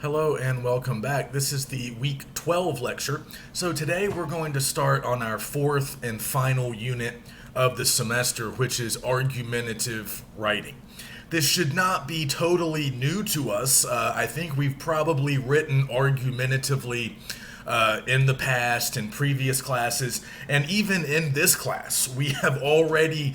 Hello and welcome back. This is the week 12 lecture. So today we're going to start on our fourth and final unit of the semester, which is argumentative writing. This should not be totally new to us. I think we've probably written argumentatively in the past, in previous classes, and even in this class. We have already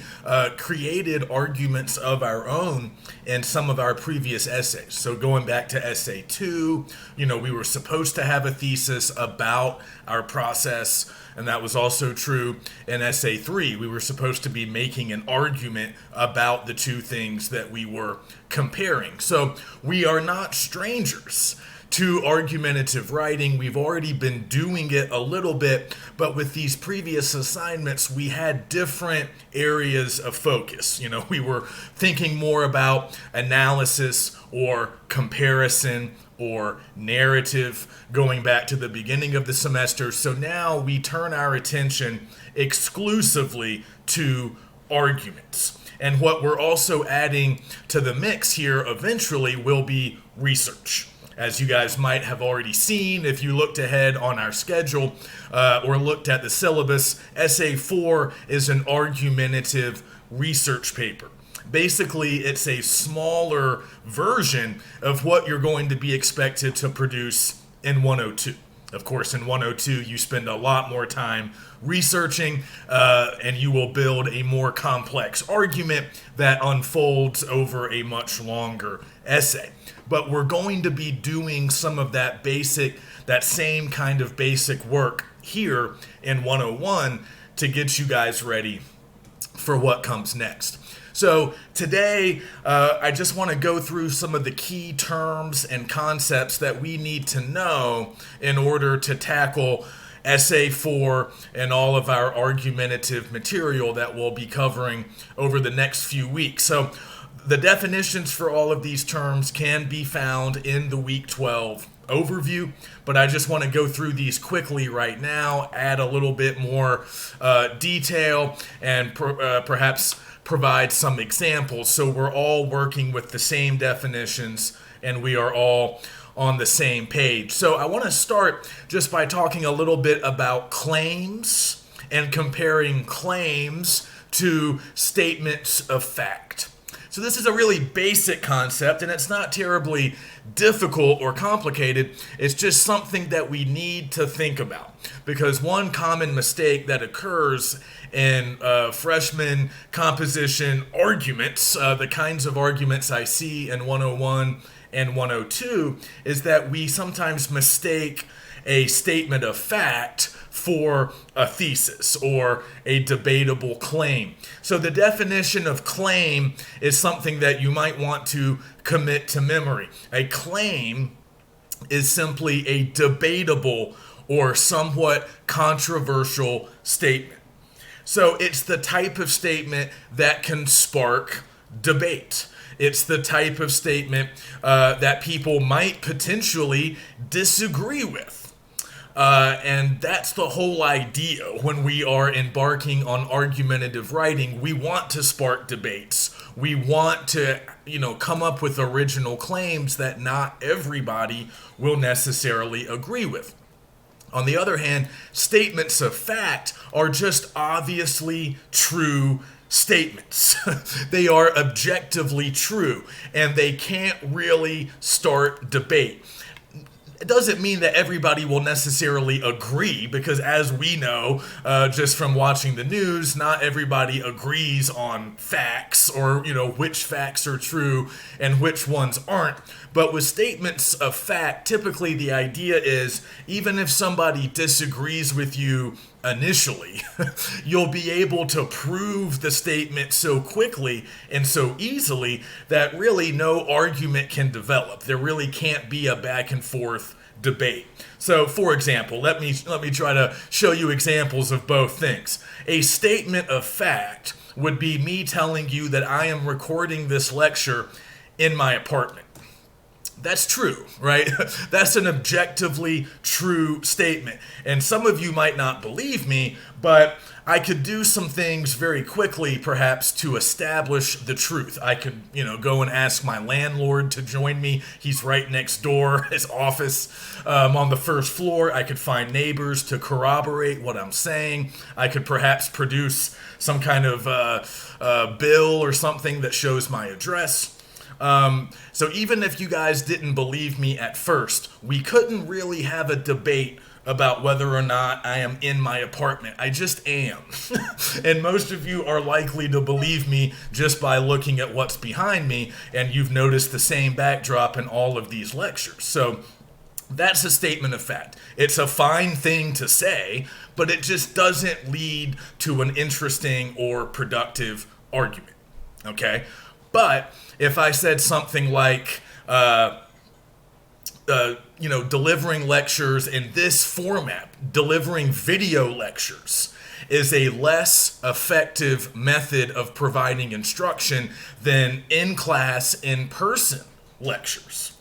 created arguments of our own in some of our previous essays. So going back to essay 2, we were supposed to have a thesis about our process, and that was also true in essay 3. We were supposed to be making an argument about the two things that we were comparing. So we are not strangers to argumentative writing. We've already been doing it a little bit, but with these previous assignments, we had different areas of focus. We were thinking more about analysis or comparison or narrative going back to the beginning of the semester. So now we turn our attention exclusively to arguments. And what we're also adding to the mix here eventually will be research. As you guys might have already seen, if you looked ahead on our schedule or looked at the syllabus, Essay 4 is an argumentative research paper. Basically, it's a smaller version of what you're going to be expected to produce in 102. Of course, in 102, you spend a lot more time researching, and you will build a more complex argument that unfolds over a much longer essay. But we're going to be doing some of that same kind of basic work here in 101 to get you guys ready for what comes next. So today, I just want to go through some of the key terms and concepts that we need to know in order to tackle Essay 4 and all of our argumentative material that we'll be covering over the next few weeks. So the definitions for all of these terms can be found in the Week 12 overview, but I just want to go through these quickly right now, add a little bit more detail, and perhaps provide some examples so we're all working with the same definitions and we are all on the same page. So I want to start just by talking a little bit about claims and comparing claims to statements of fact. So this is a really basic concept, and it's not terribly difficult or complicated. It's just something that we need to think about, because one common mistake that occurs in freshman composition arguments, the kinds of arguments I see in 101 and 102, is that we sometimes mistake a statement of fact for a thesis or a debatable claim. So the definition of claim is something that you might want to commit to memory. A claim is simply a debatable or somewhat controversial statement. So it's the type of statement that can spark debate. It's the type of statement that people might potentially disagree with. And that's the whole idea when we are embarking on argumentative writing. We want to spark debates. We want to, come up with original claims that not everybody will necessarily agree with. On the other hand, statements of fact are just obviously true statements. They are objectively true, and they can't really start debate. It doesn't mean that everybody will necessarily agree, because as we know, just from watching the news, not everybody agrees on facts or, which facts are true and which ones aren't. But with statements of fact, typically the idea is even if somebody disagrees with you initially, you'll be able to prove the statement so quickly and so easily that really no argument can develop. There really can't be a back and forth debate. So, for example, let me try to show you examples of both things. A statement of fact would be me telling you that I am recording this lecture in my apartment. That's true, right? That's an objectively true statement. And some of you might not believe me, but I could do some things very quickly, perhaps, to establish the truth. I could, go and ask my landlord to join me. He's right next door, his office on the first floor. I could find neighbors to corroborate what I'm saying. I could perhaps produce some kind of bill or something that shows my address. So even if you guys didn't believe me at first, we couldn't really have a debate about whether or not I am in my apartment. I just am. And most of you are likely to believe me just by looking at what's behind me, and you've noticed the same backdrop in all of these lectures. So that's a statement of fact. It's a fine thing to say, but it just doesn't lead to an interesting or productive argument. Okay? But if I said something like, delivering lectures in this format, delivering video lectures, is a less effective method of providing instruction than in-class, in-person lectures.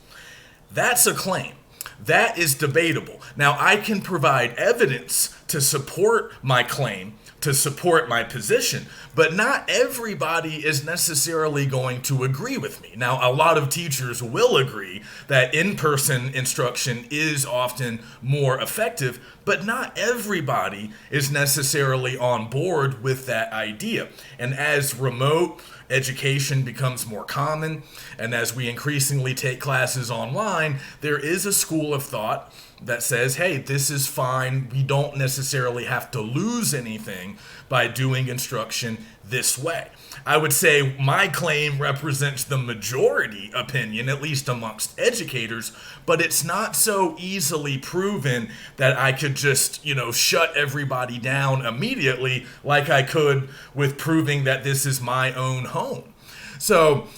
That's a claim. That is debatable. Now, I can provide evidence to support my claim, to support my position, but not everybody is necessarily going to agree with me. Now, a lot of teachers will agree that in-person instruction is often more effective, but not everybody is necessarily on board with that idea. And as remote education becomes more common, and as we increasingly take classes online, there is a school of thought that says, hey, this is fine. We don't necessarily have to lose anything by doing instruction this way. I would say my claim represents the majority opinion, at least amongst educators, but it's not so easily proven that I could just, shut everybody down immediately like I could with proving that this is my own home. So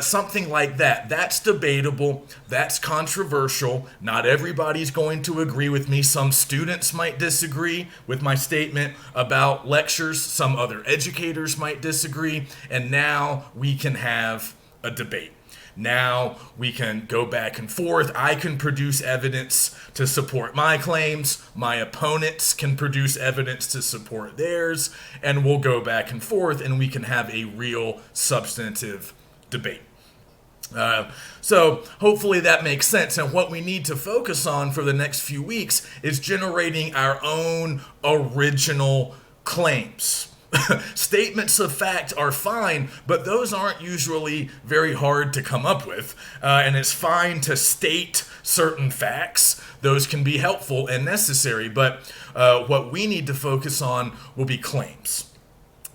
something like that, that's debatable, that's controversial. Not everybody's going to agree with me. Some students might disagree with my statement about lectures. Some other educators might disagree. And now we can have a debate. Now we can go back and forth. I can produce evidence to support my claims. My opponents can produce evidence to support theirs. And we'll go back and forth and we can have a real substantive debate. So hopefully that makes sense. And what we need to focus on for the next few weeks is generating our own original claims. Statements of fact are fine, but those aren't usually very hard to come up with. And it's fine to state certain facts. Those can be helpful and necessary, but what we need to focus on will be claims.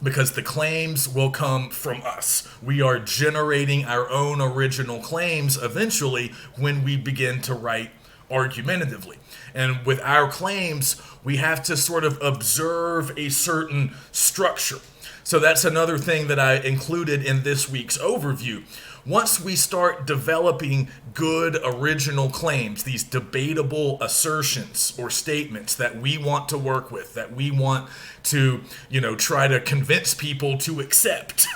Because the claims will come from us. We are generating our own original claims eventually when we begin to write argumentatively. And with our claims, we have to sort of observe a certain structure. So that's another thing that I included in this week's overview. Once we start developing good original claims, these debatable assertions or statements that we want to work with, that we want to, try to convince people to accept,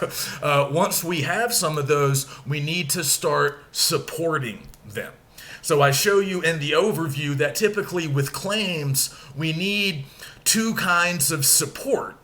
once we have some of those, we need to start supporting them. So I show you in the overview that typically with claims, we need two kinds of support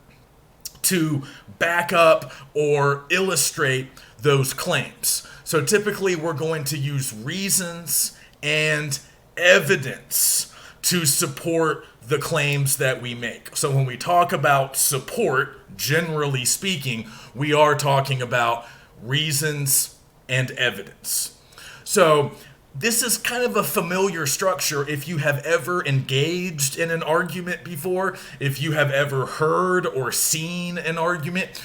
to back up or illustrate those claims. So typically we're going to use reasons and evidence to support the claims that we make. So when we talk about support, generally speaking, we are talking about reasons and evidence. So this is kind of a familiar structure if you have ever engaged in an argument before, if you have ever heard or seen an argument.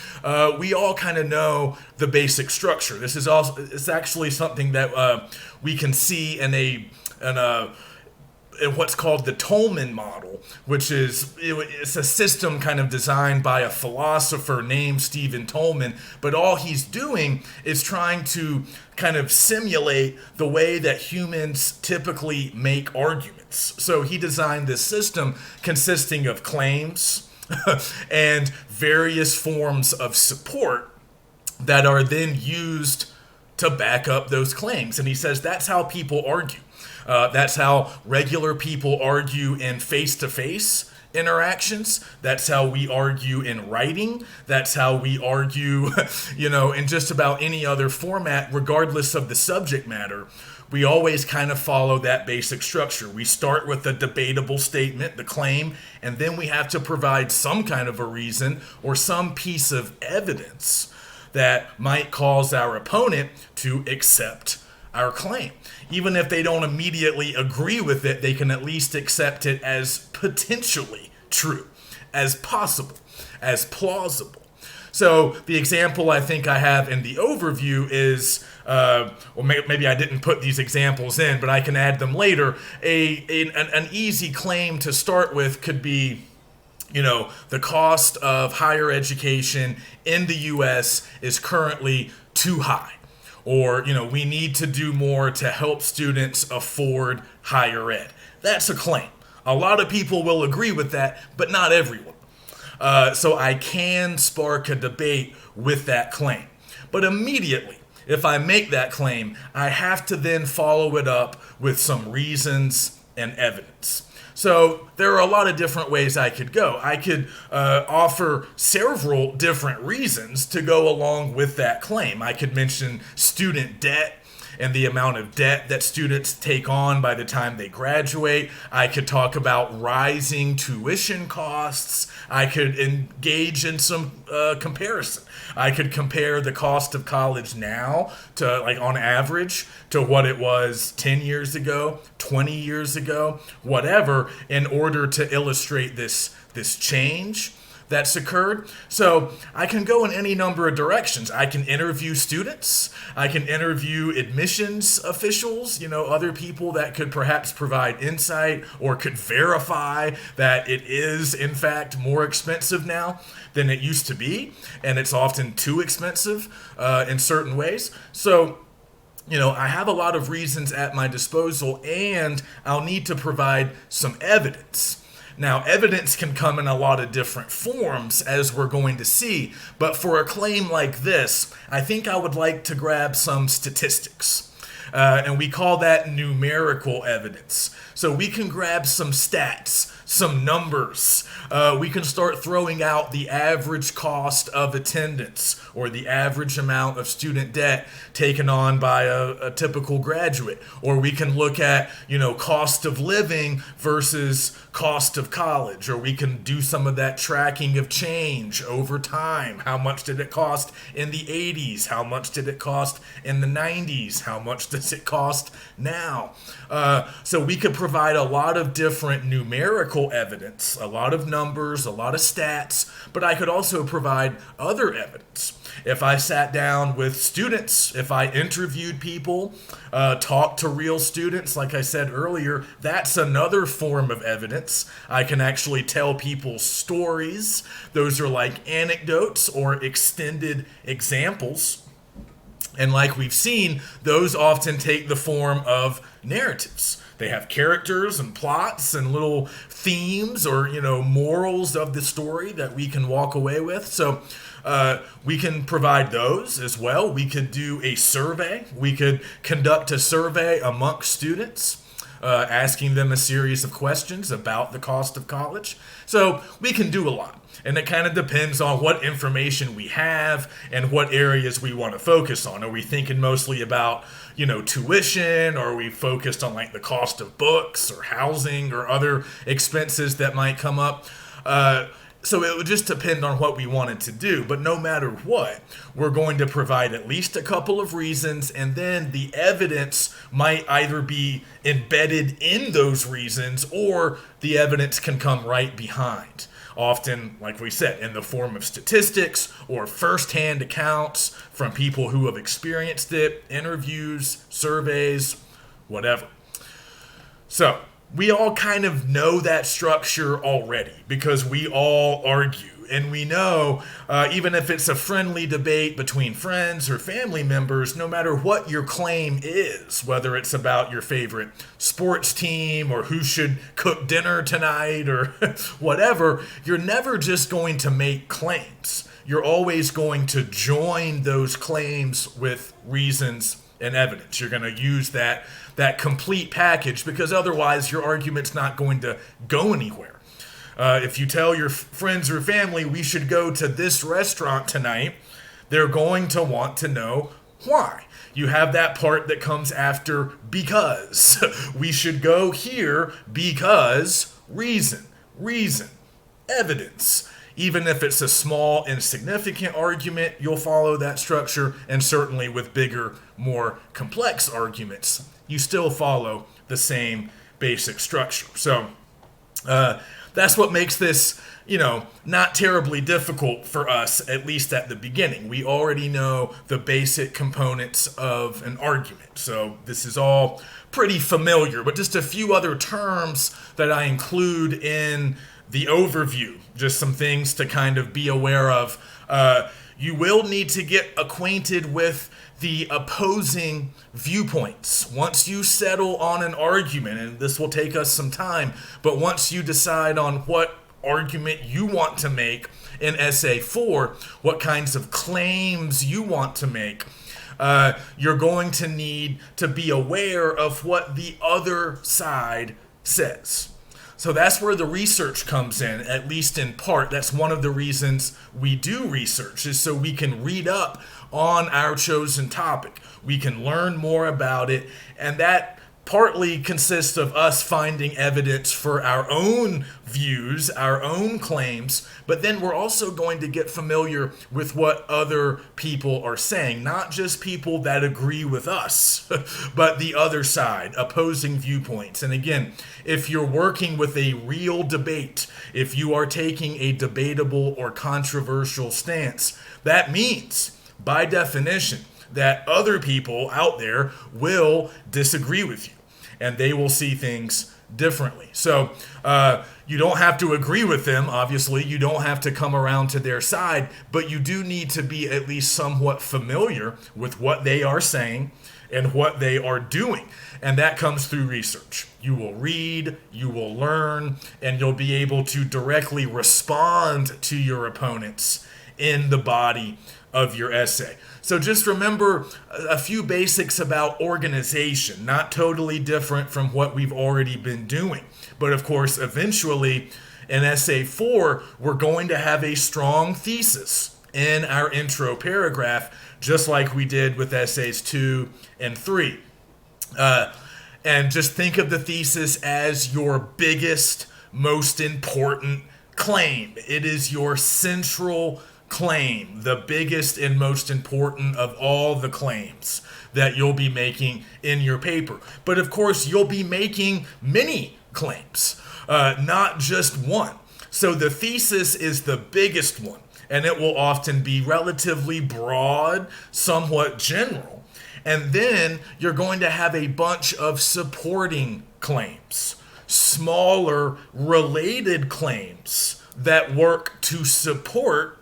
We all kind of know the basic structure. This is also it's actually something that we can see in what's called the Tolman model, which it's a system kind of designed by a philosopher named Stephen Tolman, but all he's doing is trying to kind of simulate the way that humans typically make arguments. So he designed this system consisting of claims and various forms of support that are then used to back up those claims. And he says that's how people argue. That's how regular people argue in face-to-face interactions. That's how we argue in writing. That's how we argue, in just about any other format, regardless of the subject matter. We always kind of follow that basic structure. We start with a debatable statement, the claim, and then we have to provide some kind of a reason or some piece of evidence that might cause our opponent to accept our claim. Even if they don't immediately agree with it, they can at least accept it as potentially true, as possible, as plausible. So the example I think I have in the overview is, maybe I didn't put these examples in, but I can add them later. An easy claim to start with could be, the cost of higher education in the U.S. is currently too high. Or, we need to do more to help students afford higher ed. That's a claim. A lot of people will agree with that, but not everyone. So I can spark a debate with that claim. But immediately, if I make that claim, I have to then follow it up with some reasons and evidence. So there are a lot of different ways I could go. I could offer several different reasons to go along with that claim. I could mention student debt and the amount of debt that students take on by the time they graduate. I could talk about rising tuition costs. I could engage in some comparison. I could compare the cost of college now to, on average, to what it was 10 years ago, 20 years ago, whatever, in order to illustrate this change that's occurred. So I can go in any number of directions. I can interview students. I can interview admissions officials, other people that could perhaps provide insight or could verify that it is, in fact, more expensive now than it used to be. And it's often too expensive in certain ways. So I have a lot of reasons at my disposal, and I'll need to provide some evidence. Now, evidence can come in a lot of different forms, as we're going to see, but for a claim like this, I think I would like to grab some statistics, and we call that numerical evidence. So we can grab some stats, some numbers. We can start throwing out the average cost of attendance or the average amount of student debt taken on by a typical graduate. Or we can look at, cost of living versus cost of college. Or we can do some of that tracking of change over time. How much did it cost in the 80s? How much did it cost in the 90s? How much does it cost now? So we could provide a lot of different numerical evidence, a lot of numbers, a lot of stats, but I could also provide other evidence. If I sat down with students, if I interviewed people, talked to real students, like I said earlier, that's another form of evidence. I can actually tell people stories. Those are like anecdotes or extended examples. And like we've seen, those often take the form of narratives. They have characters and plots and little themes or, morals of the story that we can walk away with. So we can provide those as well. We could do a survey. We could conduct a survey amongst students, asking them a series of questions about the cost of college. So we can do a lot. And it kind of depends on what information we have and what areas we want to focus on. Are we thinking mostly about, tuition? Or are we focused on the cost of books or housing or other expenses that might come up? So it would just depend on what we wanted to do. But no matter what, we're going to provide at least a couple of reasons, and then the evidence might either be embedded in those reasons or the evidence can come right behind. Often, like we said, in the form of statistics or firsthand accounts from people who have experienced it, interviews, surveys, whatever. So we all kind of know that structure already because we all argue. And we know, even if it's a friendly debate between friends or family members, no matter what your claim is, whether it's about your favorite sports team or who should cook dinner tonight or whatever, you're never just going to make claims. you're always going to join those claims with reasons and evidence. You're going to use that complete package, because otherwise your argument's not going to go anywhere. If you tell your friends or family we should go to this restaurant tonight, they're going to want to know why. You have that part that comes after because. We should go here because reason, evidence. Even if it's a small, insignificant argument, you'll follow that structure, and certainly with bigger, more complex arguments, you still follow the same basic structure. So that's what makes this, not terribly difficult for us, at least at the beginning. We already know the basic components of an argument. So this is all pretty familiar, but just a few other terms that I include in the overview, just some things to kind of be aware of. You will need to get acquainted with the opposing viewpoints. Once you settle on an argument, and this will take us some time, but once you decide on what argument you want to make in Essay 4, what kinds of claims you want to make, you're going to need to be aware of what the other side says. So that's where the research comes in, at least in part. That's one of the reasons we do research, is so we can read up on our chosen topic. We can learn more about it, and that partly consists of us finding evidence for our own views, our own claims, but then we're also going to get familiar with what other people are saying, not just people that agree with us, but the other side, opposing viewpoints. And again, if you're working with a real debate, if you are taking a debatable or controversial stance, that means, by definition, that other people out there will disagree with you, and they will see things differently. So you don't have to agree with them, obviously. You don't have to come around to their side, but you do need to be at least somewhat familiar with what they are saying and what they are doing. And that comes through research. You will read, you will learn, and you'll be able to directly respond to your opponents in the body of your essay. So just remember a few basics about organization, not totally different from what we've already been doing. But of course, eventually in Essay 4, we're going to have a strong thesis in our intro paragraph, just like we did with Essays 2 and 3. And just think of the thesis as your biggest, most important claim. It is your central claim, the biggest and most important of all the claims that you'll be making in your paper. But of course, you'll be making many claims, not just one. So the thesis is the biggest one, and it will often be relatively broad, somewhat general. And then you're going to have a bunch of supporting claims, smaller related claims that work to support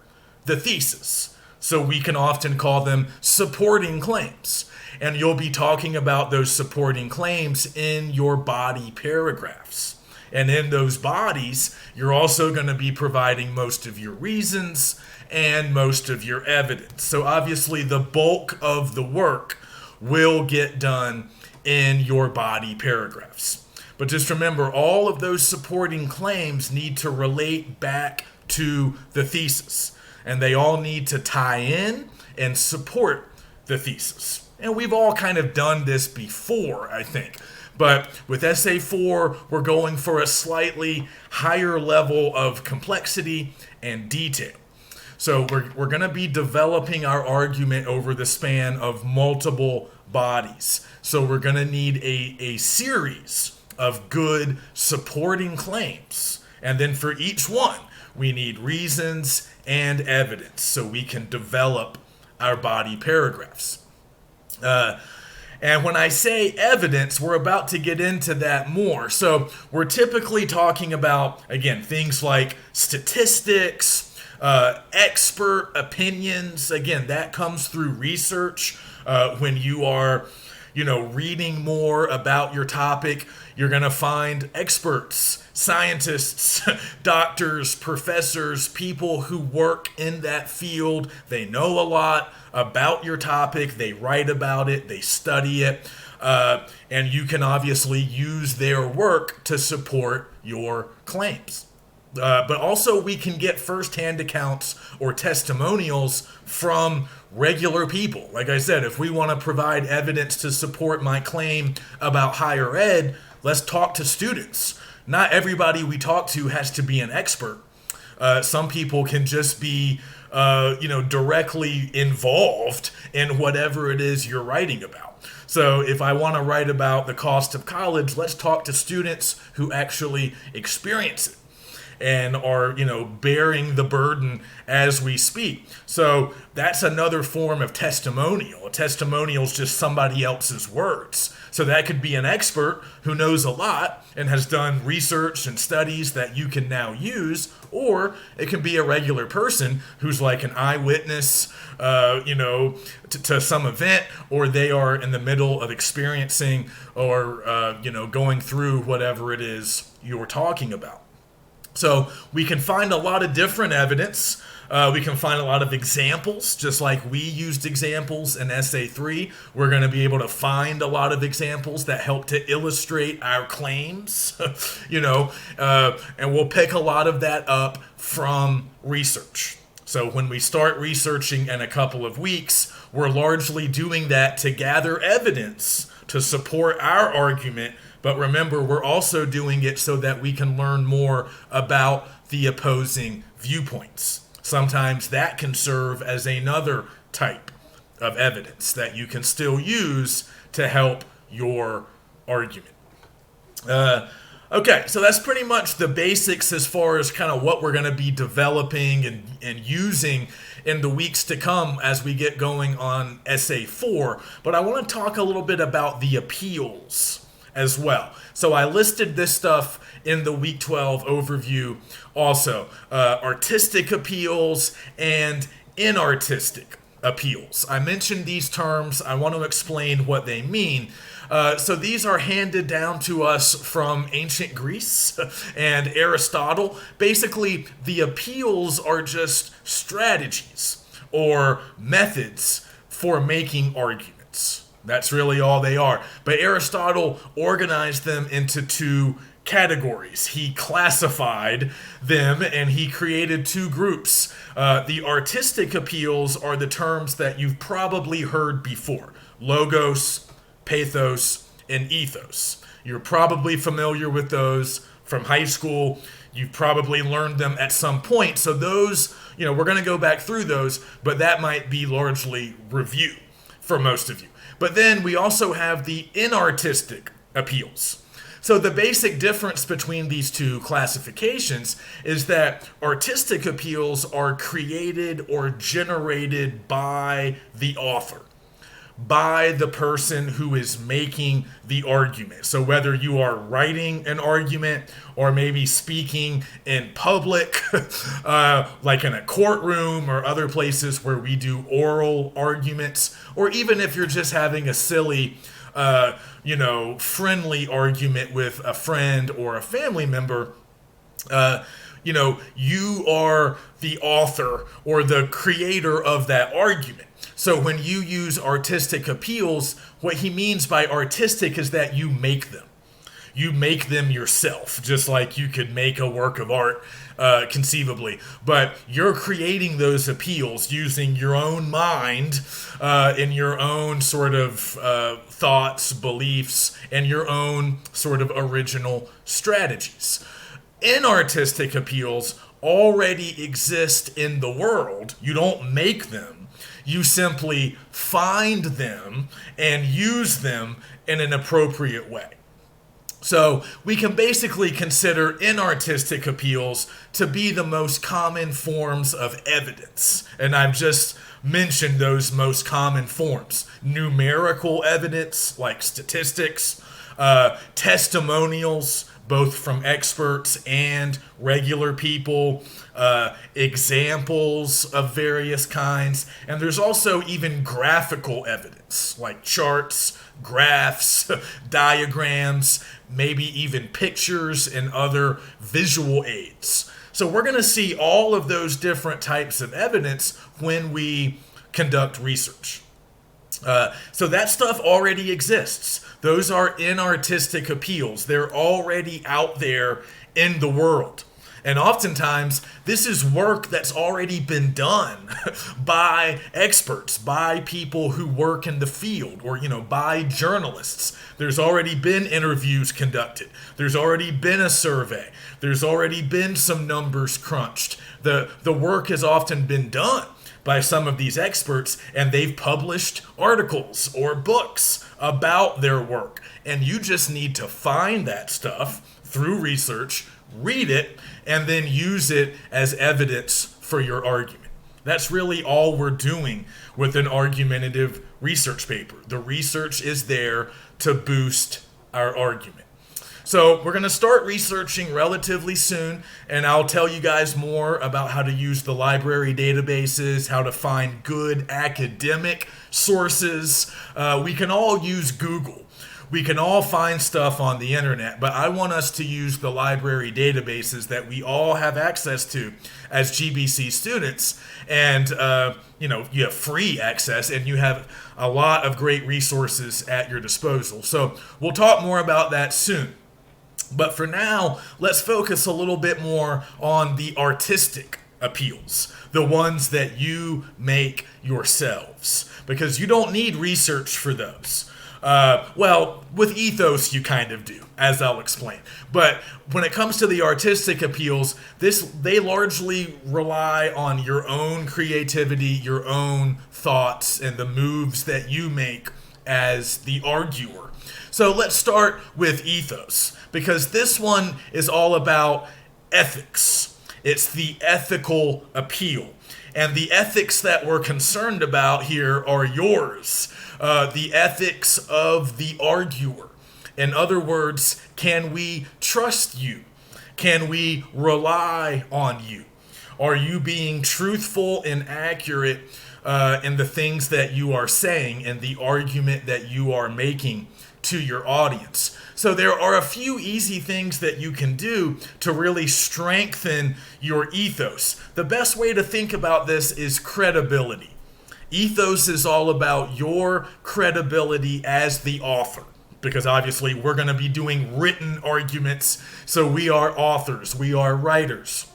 the thesis. So we can often call them supporting claims. And you'll be talking about those supporting claims in your body paragraphs. And in those bodies, you're also going to be providing most of your reasons and most of your evidence. So obviously the bulk of the work will get done in your body paragraphs. But just remember, all of those supporting claims need to relate back to the thesis. And they all need to tie in and support the thesis. And we've all kind of done this before, I think. But with Essay 4, we're going for a slightly higher level of complexity and detail. So we're going to be developing our argument over the span of multiple bodies. So we're going to need a series of good supporting claims. And then for each one, we need reasons and evidence so we can develop our body paragraphs. And when I say evidence, we're about to get into that more. So we're typically talking about, again, things like statistics, expert opinions. Again, that comes through research when you are reading more about your topic, you're going to find experts, scientists, doctors, professors, people who work in that field. They know a lot about your topic. They write about it. They study it. And you can obviously use their work to support your claims. But also we can get firsthand accounts or testimonials from regular people. Like I said, if we want to provide evidence to support my claim about higher ed, let's talk to students. Not everybody we talk to has to be an expert. Some people can just be, directly involved in whatever it is you're writing about. So if I want to write about the cost of college, let's talk to students who actually experience it and are, bearing the burden as we speak. So that's another form of testimonial. A testimonial is just somebody else's words. So that could be an expert who knows a lot and has done research and studies that you can now use, or it can be a regular person who's like an eyewitness, to some event, or they are in the middle of experiencing or, going through whatever it is you're talking about. So we can find a lot of different evidence. We can find a lot of examples, just like we used examples in Essay 3. We're going to be able to find a lot of examples that help to illustrate our claims, and we'll pick a lot of that up from research. So when we start researching in a couple of weeks, we're largely doing that to gather evidence to support our argument. But remember, we're also doing it so that we can learn more about the opposing viewpoints. Sometimes that can serve as another type of evidence that you can still use to help your argument. Okay, so that's pretty much the basics as far as kind of what we're going to be developing and using in the weeks to come as we get going on Essay 4. But I want to talk a little bit about the appeals as well. So I listed this stuff in the Week 12 overview also. Artistic appeals and inartistic appeals. I mentioned these terms. I want to explain what they mean. So these are handed down to us from ancient Greece and Aristotle. Basically, the appeals are just strategies or methods for making arguments. That's really all they are. But Aristotle organized them into two categories. He classified them and he created two groups. The artistic appeals are the terms that you've probably heard before: logos, pathos, and ethos. You're probably familiar with those from high school. You've probably learned them at some point. So those, we're going to go back through those, but that might be largely review for most of you. But then we also have the inartistic appeals. So the basic difference between these two classifications is that artistic appeals are created or generated by the author, by the person who is making the argument. So whether you are writing an argument or maybe speaking in public, like in a courtroom or other places where we do oral arguments, or even if you're just having a silly, friendly argument with a friend or a family member, you are the author or the creator of that argument. So when you use artistic appeals, what he means by artistic is that you make them. You make them yourself, just like you could make a work of art conceivably. But you're creating those appeals using your own mind and your own sort of thoughts, beliefs, and your own sort of original strategies. Inartistic appeals already exist in the world. You don't make them. You simply find them and use them in an appropriate way. So we can basically consider inartistic appeals to be the most common forms of evidence. And I've just mentioned those most common forms: numerical evidence like statistics, testimonials, both from experts and regular people, examples of various kinds, and there's also even graphical evidence like charts, graphs, diagrams, maybe even pictures and other visual aids. So we're going to see all of those different types of evidence when we conduct research. So that stuff already exists. Those are inartistic appeals. They're already out there in the world. And oftentimes, this is work that's already been done by experts, by people who work in the field, or, by journalists. There's already been interviews conducted. There's already been a survey. There's already been some numbers crunched. The work has often been done by some of these experts, and they've published articles or books about their work. And you just need to find that stuff through research, read it, and then use it as evidence for your argument. That's really all we're doing with an argumentative research paper. The research is there to boost our argument. So we're going to start researching relatively soon, and I'll tell you guys more about how to use the library databases, how to find good academic sources. We can all use Google. We can all find stuff on the internet, but I want us to use the library databases that we all have access to as GBC students. And, you have free access and you have a lot of great resources at your disposal. So we'll talk more about that soon. But for now, let's focus a little bit more on the artistic appeals, the ones that you make yourselves, because you don't need research for those. With ethos you kind of do, as I'll explain. But when it comes to the artistic appeals, they largely rely on your own creativity, your own thoughts, and the moves that you make as the arguer. So let's start with ethos, because this one is all about ethics. It's the ethical appeal. And the ethics that we're concerned about here are yours. The ethics of the arguer. In other words, can we trust you? Can we rely on you? Are you being truthful and accurate in the things that you are saying and the argument that you are making to your audience? So there are a few easy things that you can do to really strengthen your ethos. The best way to think about this is credibility. Ethos is all about your credibility as the author, because obviously we're going to be doing written arguments, so we are authors, we are writers.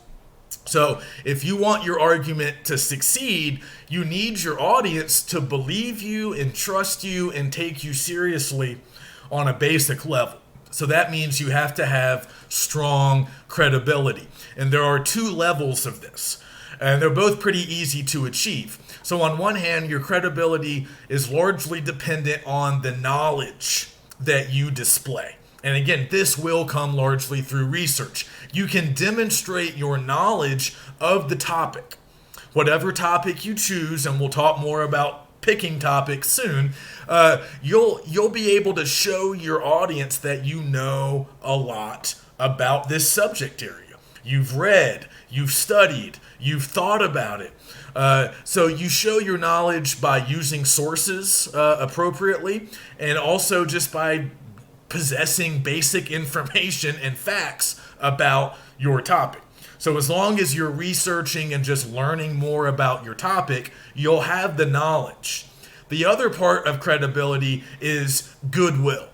So if you want your argument to succeed, you need your audience to believe you and trust you and take you seriously on a basic level. So that means you have to have strong credibility. And there are two levels of this, and they're both pretty easy to achieve. So on one hand, your credibility is largely dependent on the knowledge that you display. And again, this will come largely through research. You can demonstrate your knowledge of the topic. Whatever topic you choose, and we'll talk more about picking topics soon, you'll be able to show your audience that you know a lot about this subject area. You've read, you've studied, you've thought about it. So you show your knowledge by using sources appropriately, and also just by possessing basic information and facts about your topic. So as long as you're researching and just learning more about your topic, you'll have the knowledge. The other part of credibility is goodwill.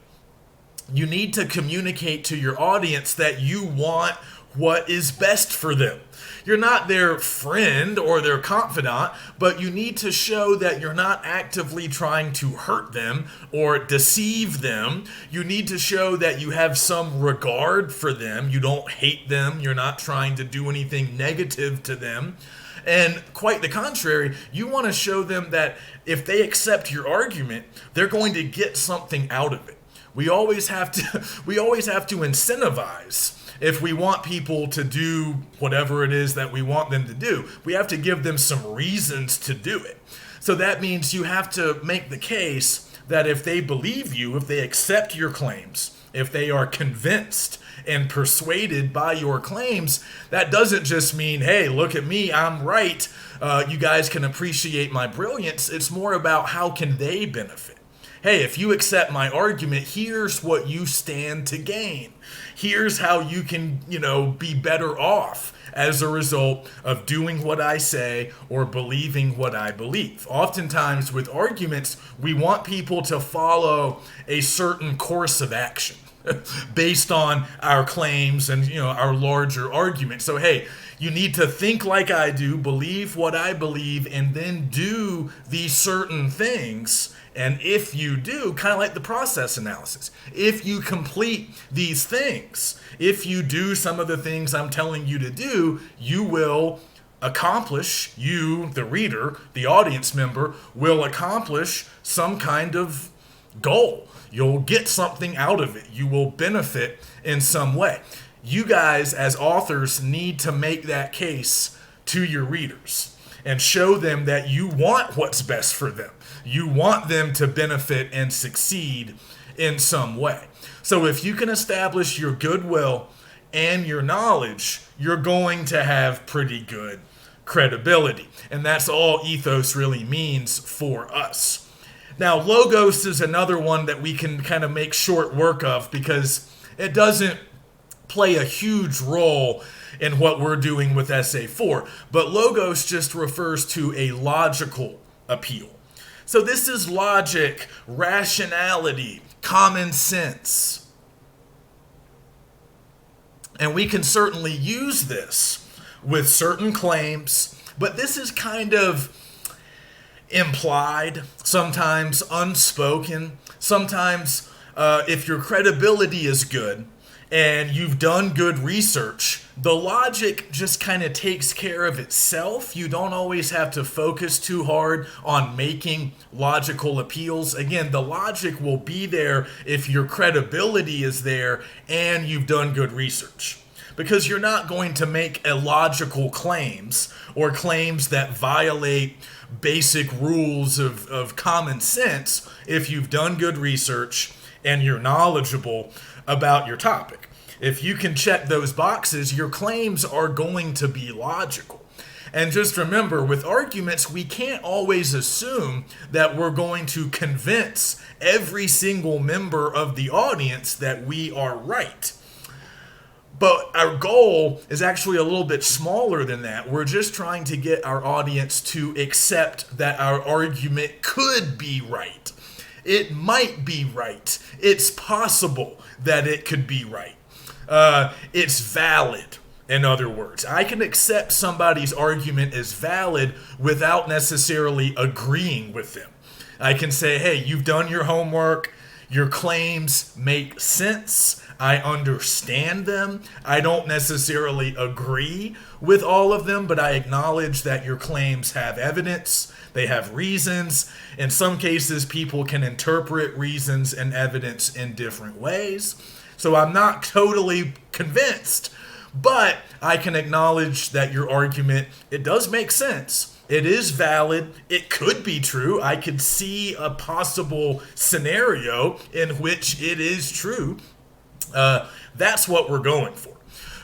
You need to communicate to your audience that you want what is best for them. You're not their friend or their confidant, but you need to show that you're not actively trying to hurt them or deceive them. You need to show that you have some regard for them. You don't hate them. You're not trying to do anything negative to them. And quite the contrary, you want to show them that if they accept your argument, they're going to get something out of it. We always have to incentivize. If we want people to do whatever it is that we want them to do, we have to give them some reasons to do it. So that means you have to make the case that if they believe you, if they accept your claims, if they are convinced and persuaded by your claims, that doesn't just mean, hey, look at me, I'm right. You guys can appreciate my brilliance. It's more about how can they benefit? hey, if you accept my argument, here's what you stand to gain. Here's how you can, be better off as a result of doing what I say or believing what I believe. Oftentimes with arguments, we want people to follow a certain course of action based on our claims and our larger argument. So hey, you need to think like I do, believe what I believe, and then do these certain things. And if you do, kind of like the process analysis, if you complete these things, if you do some of the things I'm telling you to do, you will accomplish, you, the reader, the audience member, will accomplish some kind of goal. You'll get something out of it. You will benefit in some way. You guys, as authors, need to make that case to your readers and show them that you want what's best for them. You want them to benefit and succeed in some way. So if you can establish your goodwill and your knowledge, you're going to have pretty good credibility. And that's all ethos really means for us. Now, logos is another one that we can kind of make short work of because it doesn't play a huge role in what we're doing with Essay 4. But logos just refers to a logical appeal. So this is logic, rationality, common sense. And we can certainly use this with certain claims, but this is kind of implied, sometimes unspoken. Sometimes if your credibility is good and you've done good research, the logic just kind of takes care of itself. You don't always have to focus too hard on making logical appeals. Again, the logic will be there if your credibility is there and you've done good research. Because you're not going to make illogical claims or claims that violate basic rules of common sense if you've done good research and you're knowledgeable about your topic. If you can check those boxes, your claims are going to be logical. And just remember, with arguments, we can't always assume that we're going to convince every single member of the audience that we are right. But our goal is actually a little bit smaller than that. We're just trying to get our audience to accept that our argument could be right. It might be right. It's possible that it could be right. It's valid, in other words. I can accept somebody's argument as valid without necessarily agreeing with them. I can say, hey, you've done your homework. Your claims make sense. I understand them. I don't necessarily agree with all of them, but I acknowledge that your claims have evidence. They have reasons. In some cases, people can interpret reasons and evidence in different ways. So I'm not totally convinced, but I can acknowledge that your argument, it does make sense. It is valid. It could be true. I could see a possible scenario in which it is true. That's what we're going for.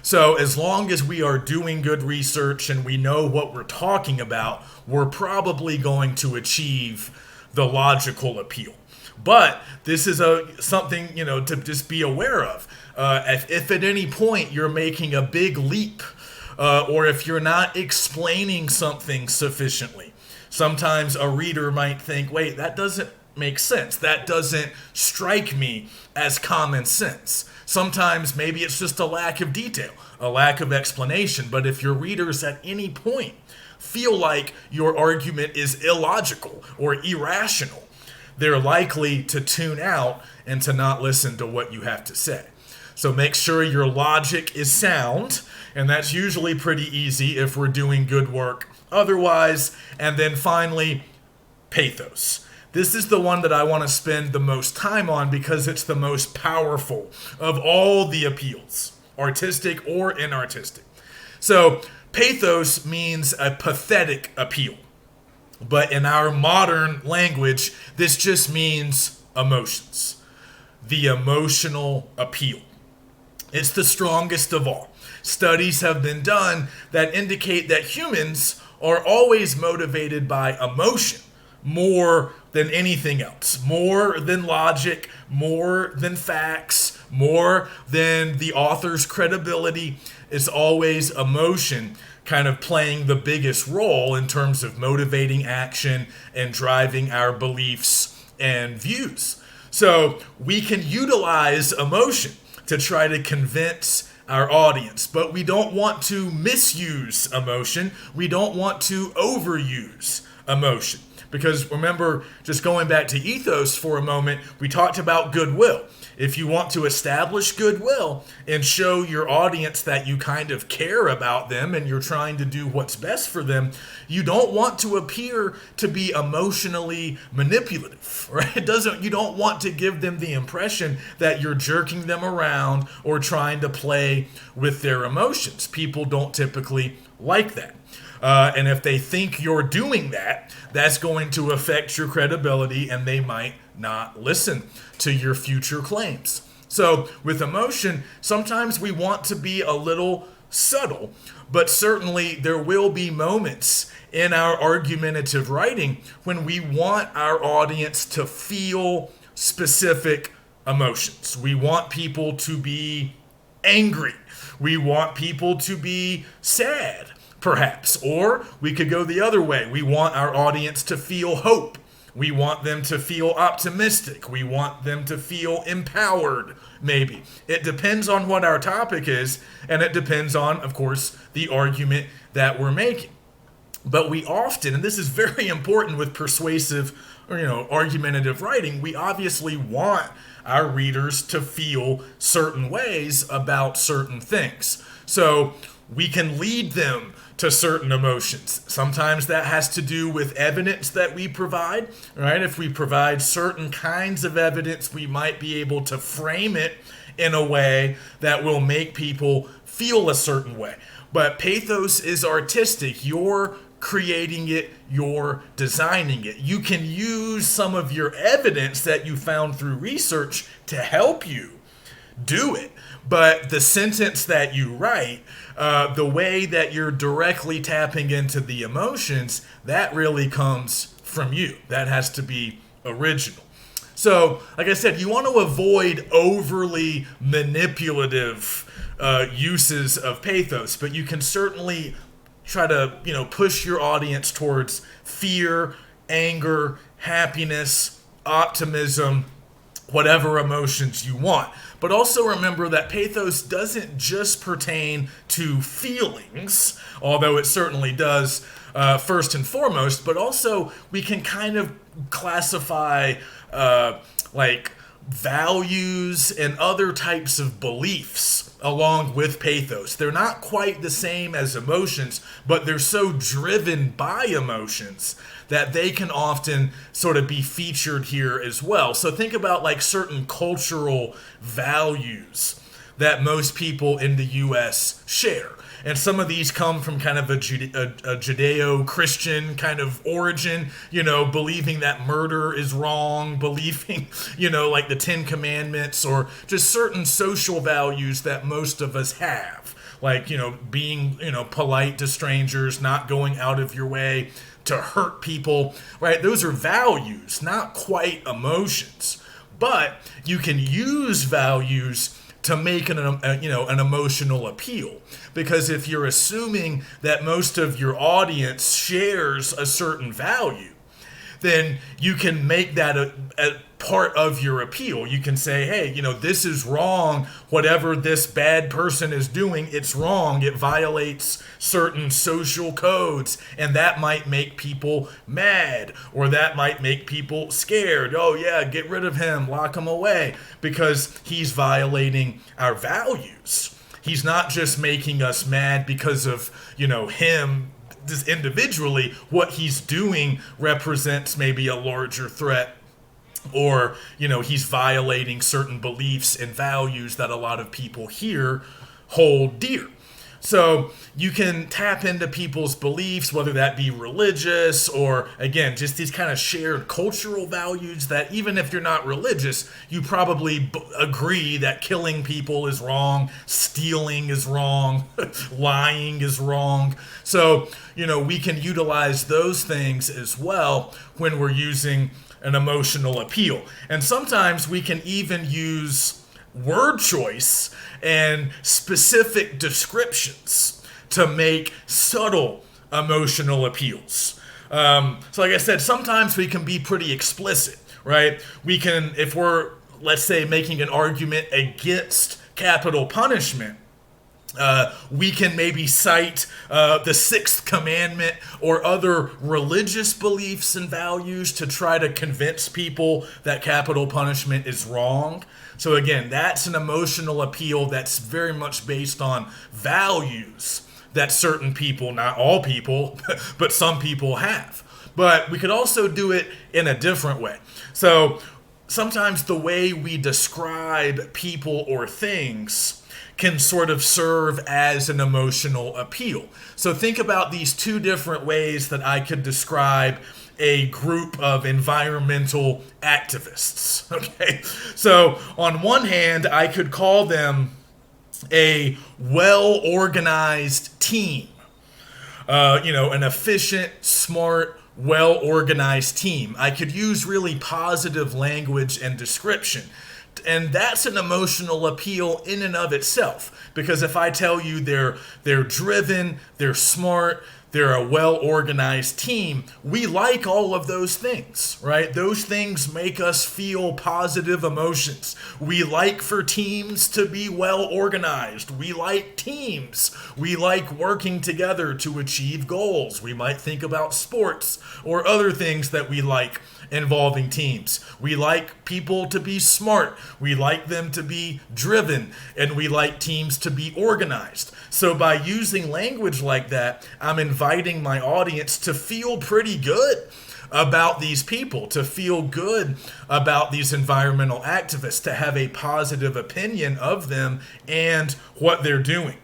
So as long as we are doing good research and we know what we're talking about, we're probably going to achieve the logical appeal. But this is something, to just be aware of. If at any point you're making a big leap, or if you're not explaining something sufficiently, sometimes a reader might think, wait, that doesn't make sense. That doesn't strike me as common sense. Sometimes maybe it's just a lack of detail, a lack of explanation. But if your readers at any point feel like your argument is illogical or irrational, they're likely to tune out and to not listen to what you have to say. So make sure your logic is sound, and that's usually pretty easy if we're doing good work otherwise. And then finally, pathos. This is the one that I want to spend the most time on because it's the most powerful of all the appeals, artistic or inartistic. So pathos means a pathetic appeal. But in our modern language, this just means emotions. The emotional appeal. It's the strongest of all. Studies have been done that indicate that humans are always motivated by emotion more than anything else, more than logic, more than facts, more than the author's credibility. It's always emotion kind of playing the biggest role in terms of motivating action and driving our beliefs and views. So we can utilize emotion to try to convince our audience, but we don't want to misuse emotion. We don't want to overuse emotion. Because remember, just going back to ethos for a moment, we talked about goodwill. If you want to establish goodwill and show your audience that you kind of care about them and you're trying to do what's best for them, you don't want to appear to be emotionally manipulative, right? You don't want to give them the impression that you're jerking them around or trying to play with their emotions. People don't typically like that. And if they think you're doing that, that's going to affect your credibility and they might not listen to your future claims. So with emotion, sometimes we want to be a little subtle, but certainly there will be moments in our argumentative writing when we want our audience to feel specific emotions. We want people to be angry. We want people to be sad, perhaps. Or we could go the other way. We want our audience to feel hope. We want them to feel optimistic. We want them to feel empowered, maybe. It depends on what our topic is, and it depends on, of course, the argument that we're making. But we often, and this is very important with persuasive or, argumentative writing, we obviously want our readers to feel certain ways about certain things. So we can lead them to certain emotions. Sometimes that has to do with evidence that we provide, right? If we provide certain kinds of evidence, we might be able to frame it in a way that will make people feel a certain way. But pathos is artistic. You're creating it, you're designing it. You can use some of your evidence that you found through research to help you do it. But the sentence that you write, the way that you're directly tapping into the emotions, that really comes from you. That has to be original. So, like I said, you want to avoid overly manipulative uses of pathos, but you can certainly try to, push your audience towards fear, anger, happiness, optimism, whatever emotions you want. But also remember that pathos doesn't just pertain to feelings, although it certainly does first and foremost, but also we can kind of classify like values and other types of beliefs along with pathos. They're not quite the same as emotions, but they're so driven by emotions that they can often sort of be featured here as well. So think about like certain cultural values that most people in the U.S. share. And some of these come from kind of a Judeo-Christian kind of origin, believing that murder is wrong, believing, like the Ten Commandments, or just certain social values that most of us have. Like, being, polite to strangers, not going out of your way to hurt people, right? Those are values, not quite emotions. But you can use values to make an emotional appeal. Because if you're assuming that most of your audience shares a certain value, then you can make that a part of your appeal. You can say, hey, this is wrong. Whatever this bad person is doing, it's wrong. It violates certain social codes, and that might make people mad, or that might make people scared. Oh yeah, get rid of him, lock him away, because he's violating our values. He's not just making us mad because of, him just individually. What he's doing represents maybe a larger threat, or, he's violating certain beliefs and values that a lot of people here hold dear. So you can tap into people's beliefs, whether that be religious or, again, just these kind of shared cultural values that even if you're not religious, you probably agree that killing people is wrong, stealing is wrong, lying is wrong. So, we can utilize those things as well when we're using an emotional appeal. And sometimes we can even use word choice and specific descriptions to make subtle emotional appeals. So like I said, sometimes we can be pretty explicit, right? We can, if we're, let's say, making an argument against capital punishment, we can maybe cite the sixth commandment or other religious beliefs and values to try to convince people that capital punishment is wrong. So again, that's an emotional appeal that's very much based on values that certain people, not all people, but some people have. But we could also do it in a different way. So sometimes the way we describe people or things can sort of serve as an emotional appeal. So think about these two different ways that I could describe a group of environmental activists. Okay, so on one hand, I could call them a well-organized team. An efficient, smart, well-organized team. I could use really positive language and description. And that's an emotional appeal in and of itself. Because if I tell you they're driven, they're smart, they're a well-organized team, we like all of those things, right? Those things make us feel positive emotions. We like for teams to be well-organized. We like teams. We like working together to achieve goals. We might think about sports or other things that we like involving teams. We like people to be smart. We like them to be driven, and we like teams to be organized. So by using language like that, I'm inviting my audience to feel pretty good about these people, to feel good about these environmental activists, to have a positive opinion of them and what they're doing.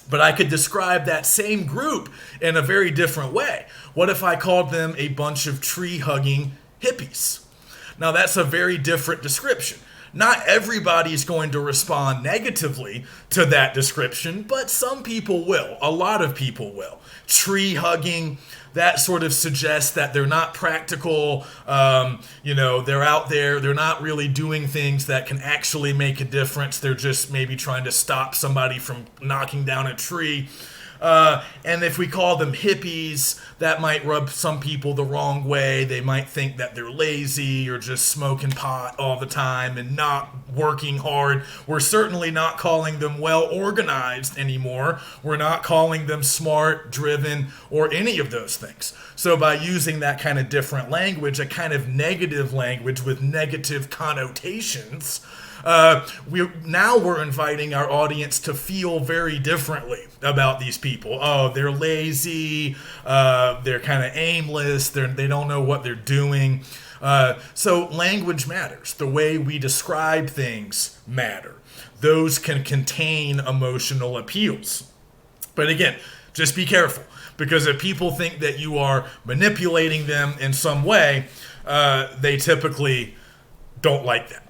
But I could describe that same group in a very different way. What if I called them a bunch of tree-hugging hippies? Now that's a very different description. Not everybody's going to respond negatively to that description, but some people will. A lot of people will. Tree hugging, that sort of suggests that they're not practical. They're out there. They're not really doing things that can actually make a difference. They're just maybe trying to stop somebody from knocking down a tree. And if we call them hippies, that might rub some people the wrong way. They might think that they're lazy or just smoking pot all the time and not working hard. We're certainly not calling them well organized anymore. We're not calling them smart, driven, or any of those things. So by using that kind of different language, a kind of negative language with negative connotations, we're inviting our audience to feel very differently about these people. Oh, they're lazy, they're kind of aimless, they don't know what they're doing. So language matters. The way we describe things matter. Those can contain emotional appeals. But again, just be careful, because if people think that you are manipulating them in some way, they typically don't like that.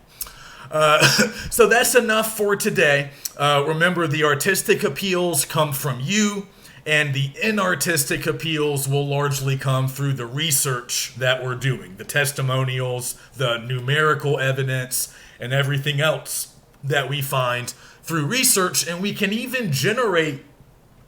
So that's enough for today. Remember, the artistic appeals come from you, and the inartistic appeals will largely come through the research that we're doing, the testimonials, the numerical evidence, and everything else that we find through research. And we can even generate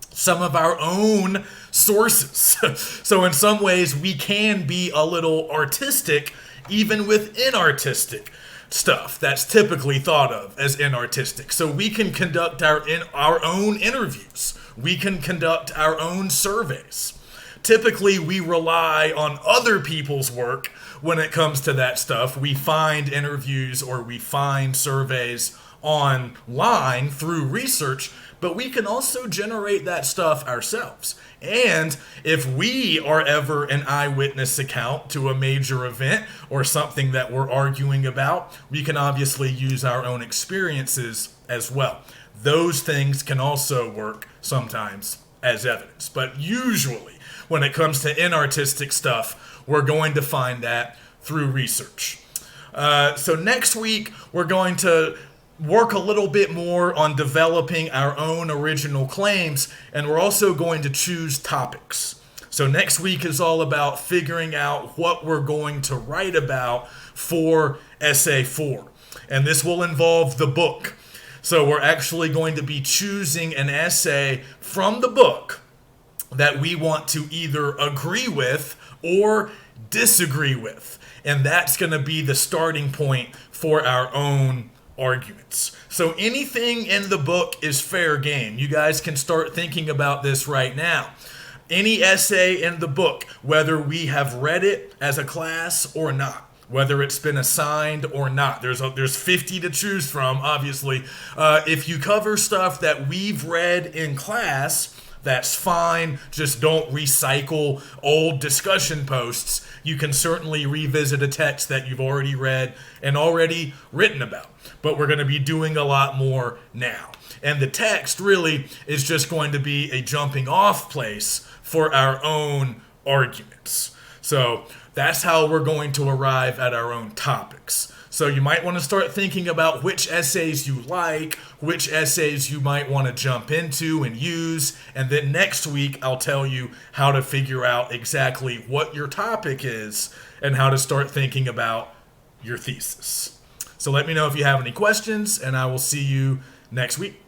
some of our own sources. So in some ways, we can be a little artistic, even with inartistic stuff that's typically thought of as inartistic. So we can conduct our own interviews. We can conduct our own surveys. Typically, we rely on other people's work when it comes to that stuff. We find interviews or we find surveys online through research, but we can also generate that stuff ourselves. And if we are ever an eyewitness account to a major event or something that we're arguing about, we can obviously use our own experiences as well. Those things can also work sometimes as evidence. But usually, when it comes to inartistic stuff, we're going to find that through research. So next week, we're going to work a little bit more on developing our own original claims, and we're also going to choose topics. So next week is all about figuring out what we're going to write about for Essay 4. And this will involve the book. So we're actually going to be choosing an essay from the book that we want to either agree with or disagree with. And that's going to be the starting point for our own arguments. So anything in the book is fair game. You guys can start thinking about this right now. Any essay in the book, whether we have read it as a class or not, whether it's been assigned or not. There's 50 to choose from, obviously. If you cover stuff that we've read in class, that's fine. Just don't recycle old discussion posts. You can certainly revisit a text that you've already read and already written about. But we're going to be doing a lot more now. And the text really is just going to be a jumping off place for our own arguments. So that's how we're going to arrive at our own topics. So you might want to start thinking about which essays you like, which essays you might want to jump into and use, and then next week I'll tell you how to figure out exactly what your topic is and how to start thinking about your thesis. So let me know if you have any questions, and I will see you next week.